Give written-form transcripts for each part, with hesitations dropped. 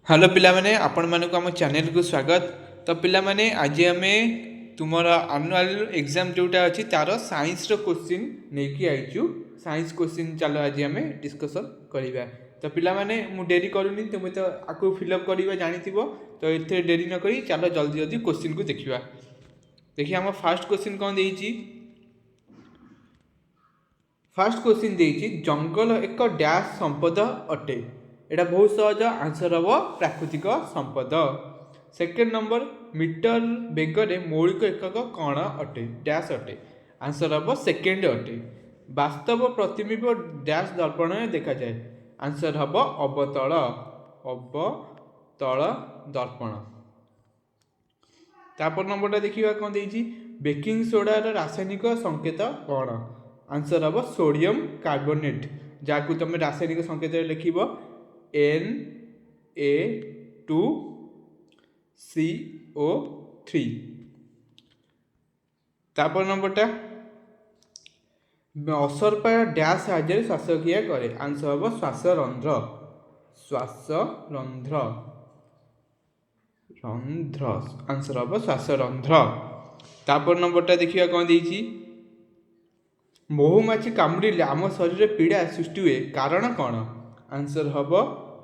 Hello पिलामाने आपण मानक आम चैनल को स्वागत। तो पिलामाने आज आम तुमर आनुआल एग्जाम जोटा अच्छी तार साइंस क्वेश्चन नहीं आईचु। साइंस क्वेश्चन चलो आज आम डिस्कसन करवा। तो पिलामाने मु डेरी करूनी, तुम तो आपको फिलअप करवा जानी। तो ये डेरी न करी चलो जल्दी जल्दी क्वेश्चन को देखा। देखिए आम फास्ट क्वेश्चन कौन देती। फास्ट क्वेश्चन देती जंगल एक डैश संपद अटे। एटा बहुत सहज आंसर हम प्राकृतिक संपद। सेकेंड नंबर मीटर बेगर मौलिक एकक कण अटे डैश अटे। आंसर हम सेकेंड अटे। वास्तव प्रतिबिंब डैश दर्पण देखा जाए। आंसर हम अवतल अवतल दर्पण। तापर नंबरटा देखिए कौन देती बेकिंग सोडार रासायनिक संकेत कौन। आंसर हम सोडियम कार्बोनेट, जहाँ तुम रासायनिक संकेत लिख Na2CO3। तापर नंबरटा असरपा डैश साहाय्य श्वासक्रिया करे। आंसर हम श्वासरंध्र श्वासरंध्र रंध्र। आंसर हम श्वासरंध्र। तापर नंबरटा देखिए कौन देती महुमाछी कामुड़े आम शरीर पीड़ा सृष्टि हुए कारण कौन। आंसर हम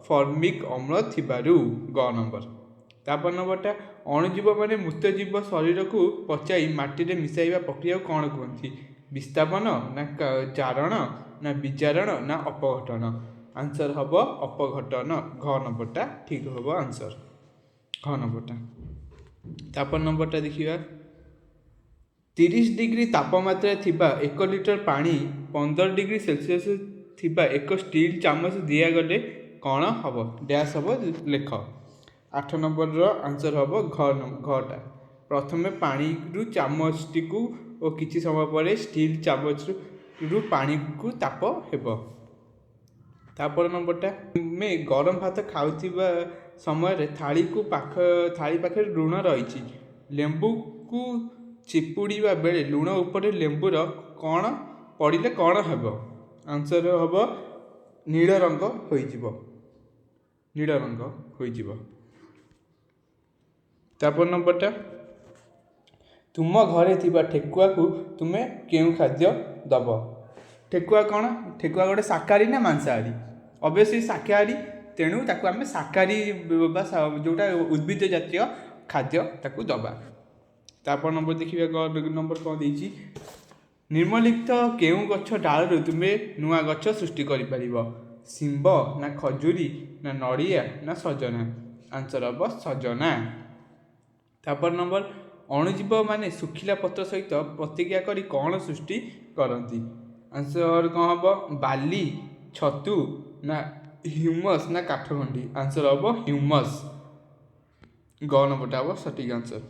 फॉर्मिक अम्ल थिबारु ग नंबर। तापर नंबरटा अणुजीव माने मृतजीव शरीर को पचाई माटी रे मिसाइबा प्रक्रिया कौन कहती। विस्थापन ना चारण ना विचारण ना अपघटन। आंसर हम अपघटन घ नंबरटा ठीक हम आंसर घ नंबरटा। तापर नंबरटा देखिए 30 डिग्री तापमात्रा थिबा 1 लिटर पानी 15 डिग्री सेल्सियस थिबा एक स्टील चामच दिगले कौन हम डैश हम लेख। 8 नंबर आंसर हम घटा। प्रथम पानी रु चामचटी को और किसी समय पर स्टील चामच रु पानी को ताप हेब। तापर नंबरटा में गरम भात खाऊा समय थाली को थाली पाखे लुण रही लेंबू को चिपुड़ा बेले लुण उपर लेंबूर कौन पड़े कौन हेब। आंसर हम नील रंग हो नील रंग हो। तापर नंबरटा तुम घरे थिबा ठेकुआ को तुम्हें क्यों खाद्य दब। ठेकुआ कौन ठेकुआ गोटे शाकाहारी ना मांसाहारी। ऑब्वियसली शाकाहारी, तेणु ताकू आम शाकाहारी जोटा उद्भिद जातीय खाद्य ताकू दबा। तापर नंबर देखिए नंबर कौन देती निम्नलिखित केउ गछ डालू तुम्हें नुआ गछ सृष्टि कर। शिंब ना खजूरी ना नड़िया ना सजना। आंसर हम सजना। तापर नंबर अणुजीव माने सुखिला पत्र सहित प्रतिक्रिया करी कौन सृष्टि करती। आंसर कौन हम बाली छतु ना ह्यूमस ना काठगंडी। आंसर हम ह्यूमस ग नंबरटा हम सटीक आंसर।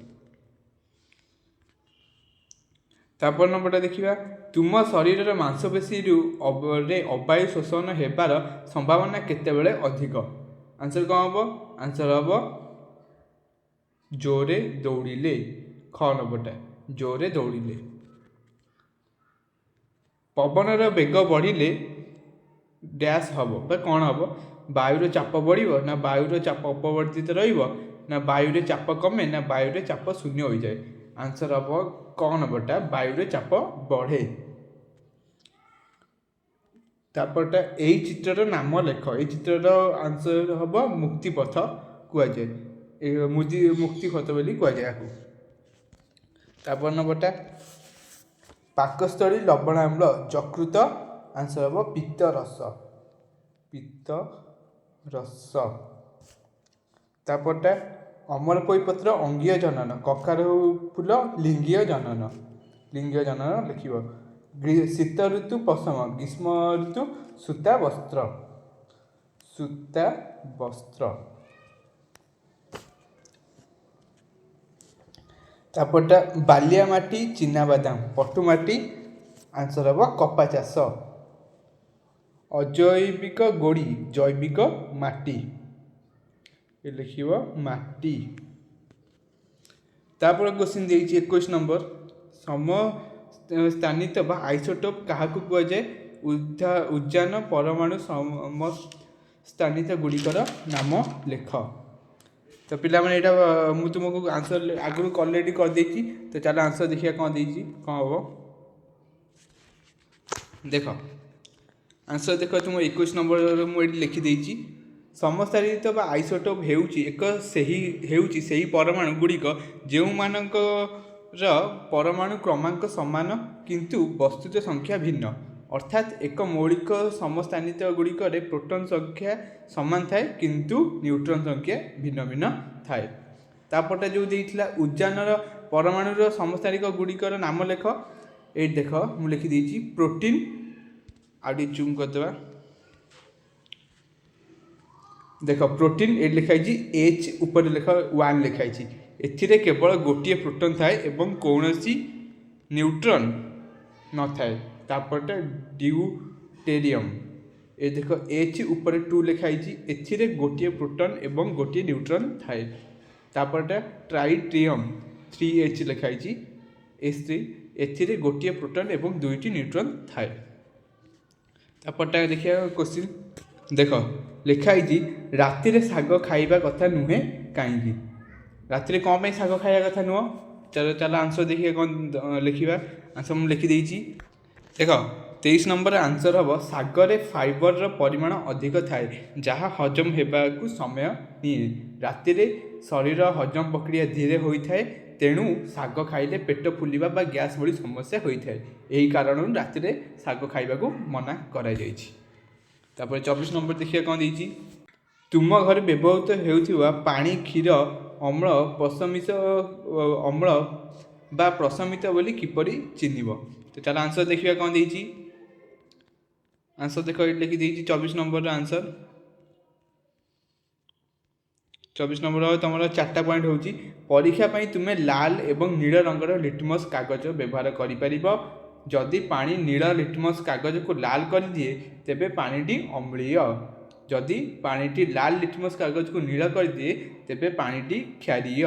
तापर नंबरटा देखिए तुम शरीर मांसपेशी अवायु शोषण होबार संभावना केतेबेले अधिक। आंसर कौन हम आंसर हम जोरे दौड़िले ख नंबरटा जोरे दौड़िले। पवनर बेग बढ़िले डैश हम कौन हम वायुर चाप बढ़ ना वायुर चाप अपवर्तित ना वायुरे चाप कमे ना वायुरे चाप शून्य हो जाए। आंसर हम कौन नंबरटा वायुरे चाप बढ़े। तापरटा यही चित्रर नाम लेख। ये चित्रर आंसर हम मुक्तिपथ कहुए मुक्तिपथ बोली कहुए। तापर नंबरटा पाकस्थली लवणाम्ल यकृत। आंसर हम पित्तरस पित्तरस। तापरटा अमरपई पत्र अंगीय जनन कखारू फूल लिंगीय जनन लिख। शीत ऋतु पशम ग्रीष्म ऋतु सूता वस्त्र सूता वस्त्र। तापरटा बालिया माटी चिनाबादाम पटुमाटी। आंसर हम कपा चाष। अजैविक गोड़ी जैविक माटी लिख माटी। तापर क्वेश्चन देती 21 नंबर समस्थानित आइसोटोप क्या कहुए। उद्यान परमाणु समस्थानित गुड़िकर नाम लेख। तो पिलामाने यहाँ मुझे तुमको आंसर आगुरी ऑलरेडी कर देती तो चलो आंसर देखिए कौन देती कौन हम देख आंसर देख तुम 21 नंबर मुझे लिखिदे समस्थानित आइसोटोप से परमाणु गुड़िक जो परमाणु क्रमांक सामान किंतु वस्तुत संख्या भिन्न अर्थात एक मौलिक समस्थानित गुड़िक प्रोटॉन संख्या सामान थाए किंतु न्यूट्रॉन संख्या भिन्न भिन्न थाए तापटा जो देइथिला उद्यानर परमाणुर समस्थानिक गुड़िकर नाम लेख ये देख मुझे लिखिदे प्रोटीन आगे चूम करदे देख प्रोटीन ये लिखाई एच ऊपर लेख 1 लिखाई एथिरे केवल गोटे प्रोटॉन थाए एवं कौनसी न्यूट्रॉन न थाए तापरटा ड्यूटेरियम ये देख एच ऊपर 2 लिखाई एथिरे गोटे प्रोटॉन एवं गोटे न्यूट्रॉन थाए तापरटा ट्राइट्रियम 3H लिखाई H3 एथिरे गोटे प्रोटॉन एवं 2टी न्यूट्रॉन थाए तापरटा देखिए क्वेश्चन देख लिखाई रातिर शाग खाइबा कथा नुहे कहीं रातिर कौन पे शाग खाइबा कथा नुह चलो चलो आंसर देखिए कौन लिखा आंसर मुझे लिखिदे देख 23 नंबर आंसर हम शागरे फाइबर परिमाण अधिक थाए जहाँ हजम होगा समय निए रातिर शरीर हजम प्रक्रिया धीरे होता है तेणु शाग खाइले पेट फुलिबा बा गैस भली समस्या होता है यही कारण रातिर शाग खाइबा मना करा जायछि। तापर 24 नंबर देखिए कौन देती तुम घर व्यवहृत होउथिबा पानी क्षीर अम्ल प्रशमित अम्ल बा प्रशमित बोली किपरि चिन्हिब तो चलो आंसर देखिए कौन देती आंसर देख लिखिदे 24 नंबर आंसर 24 नंबर तुम 4टा पॉइंट होची परीक्षा पई तुमे लाल एवं नील रंगर लिटमस कागज व्यवहार करि परिबो जदि पानी नील लिटमस कागज को लाल कर दिए तेबे पानीटी अम्लीय जदि पानीटी लाल लिटमस कागज को नील कर दिए तेबे पानीटी क्षारीय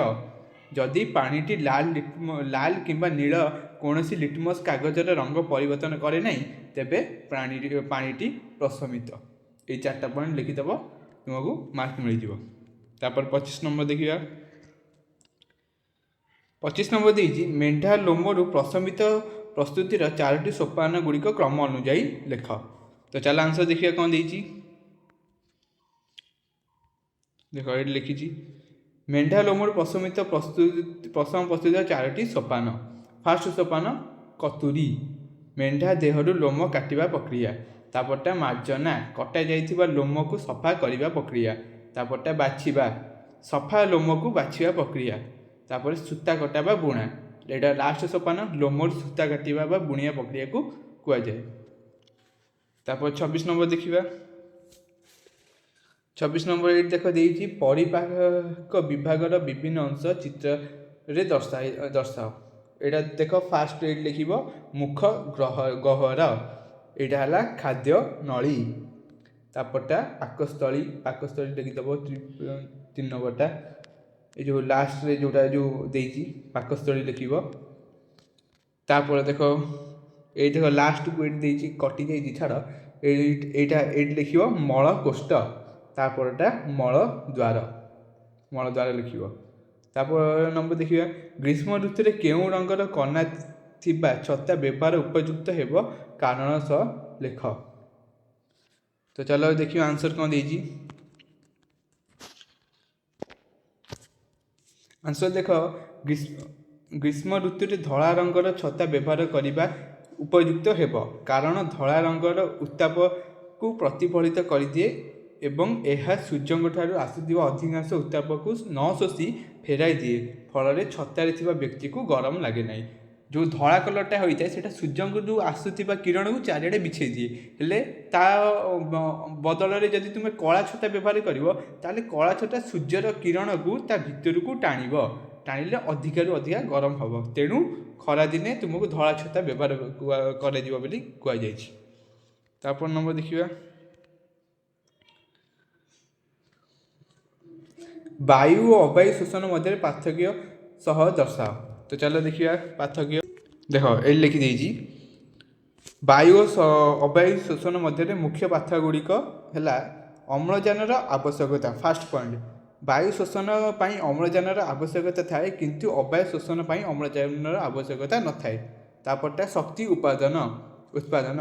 जदि पानीटी लाल किंबा नील कौनसी लिटमस कागजर रंग परिवर्तन करे नहीं तेबे पानीटी प्रशमित ये 4टा पॉइंट लिखिदेव तुमको मार्क मिल जाव। तापर 25 नंबर देखिए 25 नंबर देती मेढा लोमरु प्रशमित प्रस्तुतिर 4टी सोपान गुड़िक क्रम अनुजाई लेख तो चल आंसर देखिए कौन देती देख ये लिखी मेढा लोमरु प्रशमित प्रस्तुतिर 4टी सोपान फास्ट सोपान कतुरी मेढा देहरु लोम काटिबा प्रक्रिया तापरटा मार्जना कटा जाइथिबा लोम को सफा करिबा प्रक्रिया तापरटा बाछिबा सफा लोम को बाछिबा प्रक्रिया तापर सूता कटा बा बुणा एटा लास्ट सोपान लोमर सूता काटिबा बा बुणिया प्रक्रिया को कुआ जाए। तापर 26 नंबर देखिबा 26 नंबर ये देख देइछि परिपाक विभागर विभिन्न अंश चित्र रे दर्शाओ एटा देख फास्ट एड लिखिब मुख गहर एटा हला खाद्य नली तापरटा पाकस्थली लिखिदेव 3 नंबरटा ये जो लास्ट रे जोटा जो देइछि पाकस्थली लिखिब तापर देख ये देख लास्ट को एड देइछि कटि जाइछि छाड़ एटा एड लिखिब मल कोष्ठ तापरटा मल द्वार लिखिब। तापर नंबर देखिए ग्रीष्म ऋतु रे केउ रंगर कना थिबा छता व्यवहार उपयुक्त हेबो कारण सह लेख तो चलो देखिए आंसर कौन देइछि आंसर देख ग्रीष्म ऋतु रे धला रंगर छता व्यवहार करिबा उपयुक्त हेबो कारण धला रंगर उत्ताप को प्रतिफलित करिदिए एवं यह सूर्य ठारू आसुथिबा अधिकांश उत्ताप को न शोषी फेराई दिए फल छतारे थिबा व्यक्ति को गरम लगे नहीं जो धला कलरटा होता है सेटा सूर्य को जो आसुथिबा किरण को चारिआडे बिछे दिए हेले ता बदल में जदि तुम कला छता व्यवहार करिवो ताले कला छता सूर्यर किरण को ता भितर को टाणिले अधिकारु अधिका गरम हम तेणु खरा दिने तुमको धला छता व्यवहार कर कहुई। तापर नंबर देखिए वायु और अवायु शोषण मध्य पार्थक्य सह दर्शाओ तो चलो देखिए पार्थक्य देख ये लिखिदे वायु और अवायु शोषण मध्य मुख्य पार्थक्य गुड़िक है अम्लजान आवश्यकता फास्ट पॉइंट ବାୟୁ ଶୋଷଣ ପାଇଁ ଅମ୍ଳଜାନର ଆବଶ୍ୟକତା ଥାଏ କିନ୍ତୁ ଅବାୟୁ ଶୋଷଣ ପାଇଁ ଅମ୍ଳଜାନର ଆବଶ୍ୟକତା ନଥାଏ। ତାପରଟା ଶକ୍ତି ଉତ୍ପାଦନ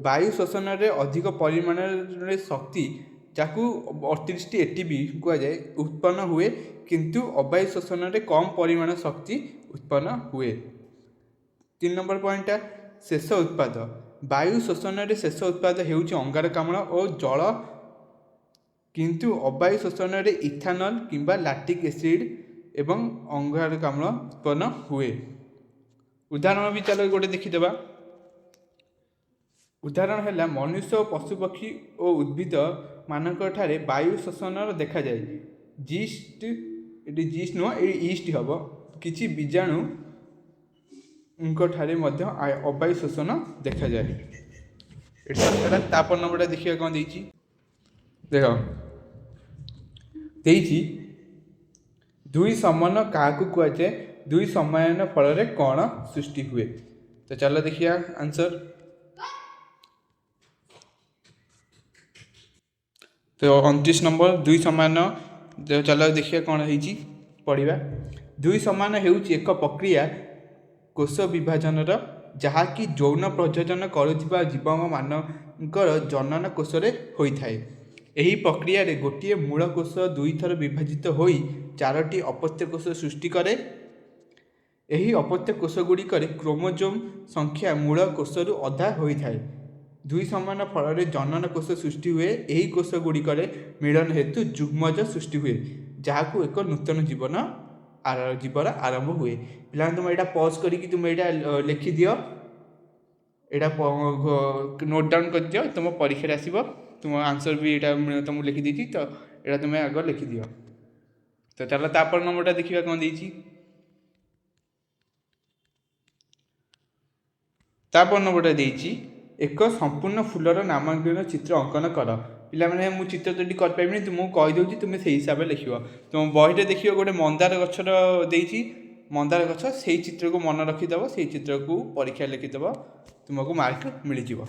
ବାୟୁ ଶୋଷଣରେ ଅଧିକ ପରିମାଣରେ ଶକ୍ତି ଯାକୁ 38 ATP କୁହାଯାଏ ଉତ୍ପନ୍ନ ହୁଏ କିନ୍ତୁ ଅବାୟୁ ଶୋଷଣରେ କମ୍ ପରିମାଣ ଶକ୍ତି ଉତ୍ପନ୍ନ ହୁଏ। 3 ନମ୍ବର ପଏଣ୍ଟଟା ଶେଷ ଉତ୍ପାଦ ବାୟୁ ଶୋଷଣରେ ଶେଷ ଉତ୍ପାଦ ହେଉଛି ଅଙ୍ଗାରକାମ୍ଳ ଓ ଜଳ କିନ୍ତୁ ଅବାୟୁ ଶୋଷଣରେ ଇଥାନଲ କିମ୍ବା ଲାକ୍ଟିକ୍ ଏସିଡ୍ ଏବଂ ଅଙ୍ଗାରକାମ୍ଳ ଉତ୍ପନ୍ନ ହୁଏ। ଉଦାହରଣ ବି ଚାଲ ଗୋଟେ ଦେଖିଦେବା। ଉଦାହରଣ ହେଲା ମନୁଷ୍ୟ ପଶୁପକ୍ଷୀ ଓ ଉଦ୍ଭିଦ ମାନଙ୍କଠାରେ ବାୟୁ ଶୋଷଣ ଦେଖାଯାଏ। ଜିଷ୍ଟ ନୁହଁ ଏଇ ଇଷ୍ଟ ହେବ କିଛି ବୀଜାଣୁଙ୍କଠାରେ ମଧ୍ୟ ଅବାୟୁ ଶୋଷଣ ଦେଖାଯାଏ। ଏଟା ତାପର ନମ୍ବରଟା ଦେଖିବା କ'ଣ ଦେଇଛି ଦେଖ ଦେଇଛି ଦୁଇ ସମାନ କାହାକୁ କୁହାଯାଏ ଦୁଇ ସମାୟନ ଫଳରେ କ'ଣ ସୃଷ୍ଟି ହୁଏ। ତ ଚାଲ ଦେଖିବା ଆନ୍ସର। ତ 29 ନମ୍ବର ଦୁଇ ସମାନ ଚାଲ ଦେଖିବା କ'ଣ ହେଇଛି ପଢ଼ିବା। ଦୁଇ ସମାନ ହେଉଛି ଏକ ପ୍ରକ୍ରିୟା କୋଷ ବିଭାଜନର ଯାହାକି ଯୌନ ପ୍ରଜନନ କରୁଥିବା ଜୀବମାନଙ୍କର ଜନନ କୋଷରେ ହୋଇଥାଏ। ଏହି ପ୍ରକ୍ରିୟାରେ ଗୋଟିଏ ମୂଳ କୋଷ ଦୁଇଥର ବିଭାଜିତ ହୋଇ 4ଟି ଅପତ୍ୟ କୋଷ ସୃଷ୍ଟି କରେ। ଏହି ଅପତ୍ୟ କୋଷଗୁଡ଼ିକରେ କ୍ରୋମୋଜୋମ୍ ସଂଖ୍ୟା ମୂଳ କୋଷରୁ ଅଧା ହୋଇଥାଏ। ଦୁଇ ସମାନ ଫଳରେ ଜନନ କୋଷ ସୃଷ୍ଟି ହୁଏ। ଏହି କୋଷଗୁଡ଼ିକରେ ମିଳନ ହେତୁ ଯୁଗ୍ମଜ ସୃଷ୍ଟି ହୁଏ ଯାହାକୁ ଏକ ନୂତନ ଜୀବର ଆରମ୍ଭ ହୁଏ। ପିଲାମାନେ ତୁମେ ଏଇଟା ପଜ୍ କରିକି ତୁମେ ଏଇଟା ଲେଖିଦିଅ, ଏଇଟା ନୋଟ୍ ଡାଉନ୍ କରିଦିଅ, ତୁମ ପରୀକ୍ଷାରେ ଆସିବ। ତୁମ ଆନ୍ସର ବି ଏଇଟା ତୁମକୁ ଲେଖିଦେଇଛି ତ ଏଇଟା ତୁମେ ଆଗ ଲେଖିଦିଅ। ତ ଚାଲ ତାପର ନମ୍ବରଟା ଦେଖିବା କ'ଣ ଦେଇଛି। ତାପର ନମ୍ବରଟା ଦେଇଛି ଏକ ସମ୍ପୂର୍ଣ୍ଣ ଫୁଲର ନାମାଙ୍କନ ଚିତ୍ର ଅଙ୍କନ କର। ପିଲାମାନେ ମୁଁ ଚିତ୍ର ତ ଏଠି କରିପାରିବିନି, ତୁମକୁ କହିଦେଉଛି ତୁମେ ସେଇ ହିସାବରେ ଲେଖିବ। ତୁମ ବହିରେ ଦେଖିବ ଗୋଟେ ମନ୍ଦାର ଗଛର ଦେଇଛି, ମନ୍ଦାର ଗଛ ସେଇ ଚିତ୍ରକୁ ମନେ ରଖିଦେବ, ସେଇ ଚିତ୍ରକୁ ପରୀକ୍ଷା ଲେଖିଦେବ, ତୁମକୁ ମାର୍କ ମିଳିଯିବ।